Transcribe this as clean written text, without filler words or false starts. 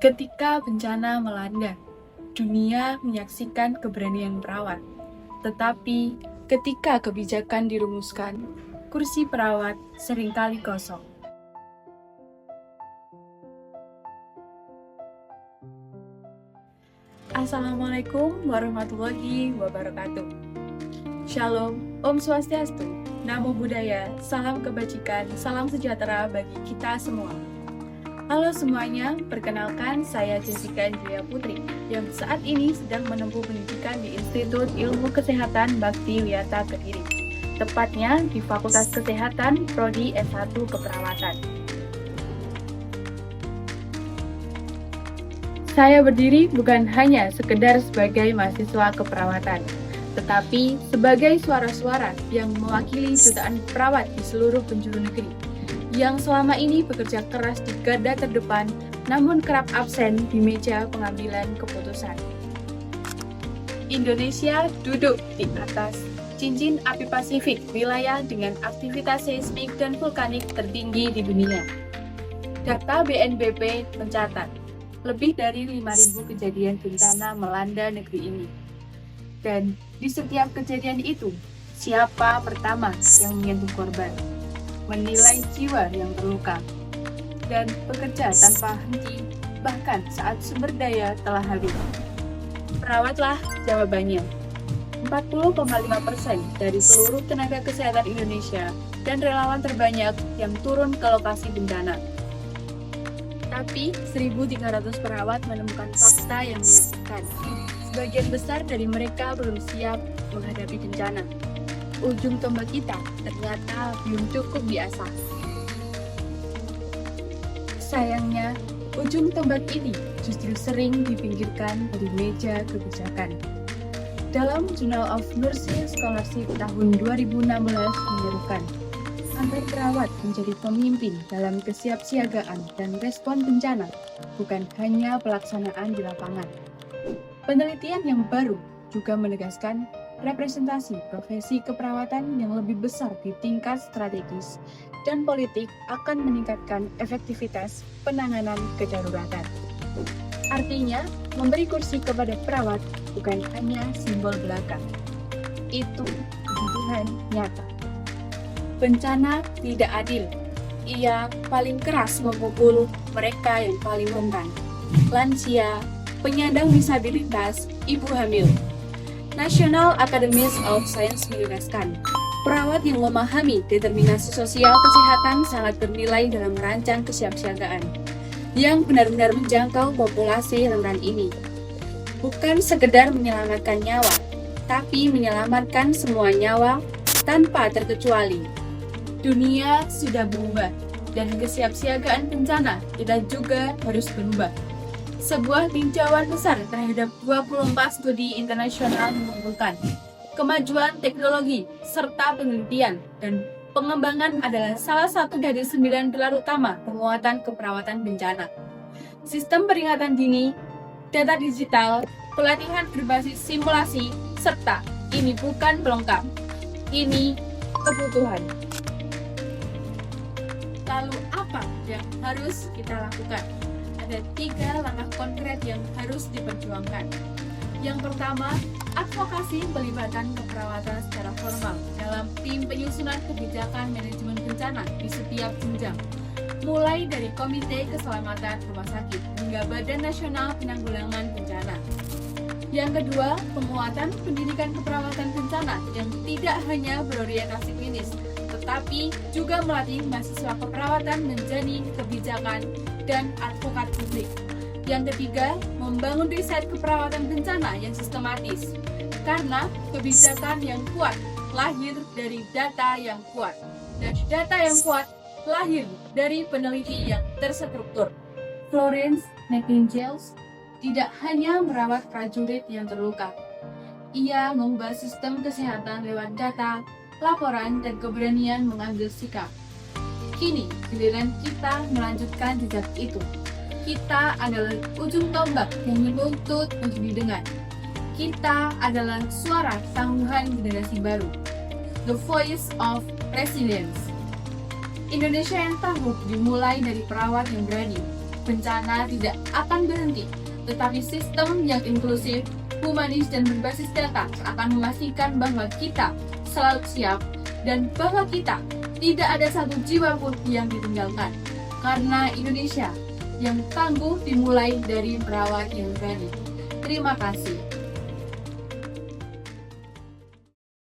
Ketika bencana melanda, dunia menyaksikan keberanian perawat. Tetapi ketika kebijakan dirumuskan, kursi perawat seringkali kosong. Assalamualaikum warahmatullahi wabarakatuh. Shalom, Om Swastiastu, Namo Buddhaya, salam kebajikan, salam sejahtera bagi kita semua. Halo semuanya, perkenalkan saya Jessica Jaya Putri yang saat ini sedang menempuh pendidikan di Institut Ilmu Kesehatan Bakti Wiyata Kediri, tepatnya di Fakultas Kesehatan Prodi S1 Keperawatan. Saya berdiri bukan hanya sekedar sebagai mahasiswa keperawatan, tetapi sebagai suara-suara yang mewakili jutaan perawat di seluruh penjuru negeri yang selama ini bekerja keras di garda terdepan, namun kerap absen di meja pengambilan keputusan. Indonesia duduk di atas cincin api Pasifik, wilayah dengan aktivitas seismik dan vulkanik tertinggi di dunia. Data BNPB mencatat, lebih dari 5.000 kejadian bencana melanda negeri ini. Dan di setiap kejadian itu, siapa pertama yang menyentuh korban? Menilai jiwa yang terluka, dan bekerja tanpa henti bahkan saat sumber daya telah habis. Perawatlah jawabannya. 40,5% dari seluruh tenaga kesehatan Indonesia dan relawan terbanyak yang turun ke lokasi bencana. Tapi 1.300 perawat menemukan fakta yang menyakitkan. Sebagian besar dari mereka belum siap menghadapi bencana. Ujung tombak kita ternyata belum cukup diasah. Sayangnya, ujung tombak ini justru sering dipinggirkan dari meja kebijakan. Dalam Journal of Nursing Scholarship tahun 2016 menyerukan, agar perawat menjadi pemimpin dalam kesiapsiagaan dan respon bencana, bukan hanya pelaksanaan di lapangan. Penelitian yang baru juga menegaskan representasi profesi keperawatan yang lebih besar di tingkat strategis dan politik akan meningkatkan efektivitas penanganan kedaruratan. Artinya, memberi kursi kepada perawat bukan hanya simbol belaka. Itu kebutuhan nyata. Bencana tidak adil. Ia paling keras memukul mereka yang paling rentan. Lansia, penyandang disabilitas, ibu hamil. National Academies of Science menjelaskan, perawat yang memahami determinasi sosial kesehatan sangat bernilai dalam merancang kesiapsiagaan yang benar-benar menjangkau populasi rentan ini. Bukan sekedar menyelamatkan nyawa, tapi menyelamatkan semua nyawa tanpa terkecuali. Dunia sudah berubah, dan kesiapsiagaan bencana kita juga harus berubah. Sebuah tinjauan besar terhadap 24 studi internasional menunjukkan kemajuan teknologi serta penelitian dan pengembangan adalah salah satu dari 9 pilar utama penguatan keperawatan bencana. Sistem peringatan dini, data digital, pelatihan berbasis simulasi, serta ini bukan pelengkap, ini kebutuhan. Lalu apa yang harus kita lakukan? Ada 3 langkah konkret yang harus diperjuangkan. Yang pertama, advokasi pelibatan keperawatan secara formal dalam tim penyusunan kebijakan manajemen bencana di setiap jenjang, mulai dari Komite Keselamatan Rumah Sakit hingga Badan Nasional Penanggulangan Bencana. Yang kedua, penguatan pendidikan keperawatan bencana yang tidak hanya berorientasi klinis, tetapi juga melatih mahasiswa keperawatan menjadi kebijakan dan advokat publik. Yang ketiga, membangun riset keperawatan bencana yang sistematis, karena kebijakan yang kuat lahir dari data yang kuat, dan data yang kuat lahir dari peneliti yang terstruktur. Florence Nightingale tidak hanya merawat prajurit yang terluka, ia mengubah sistem kesehatan lewat data, laporan, dan keberanian mengambil sikap. Kini, giliran kita melanjutkan jejak itu. Kita adalah ujung tombak yang menuntut untuk didengar. Kita adalah suara tangguhan generasi baru. The Voice of Resilience. Indonesia yang tangguh dimulai dari perawat yang berani. bencana tidak akan berhenti, tetapi sistem yang inklusif, humanis, dan berbasis data akan memastikan bahwa kita selalu siap dan bahwa kita tidak ada satu jiwa pun yang ditinggalkan. Karena Indonesia yang tangguh dimulai dari perawat yang berani. Terima kasih.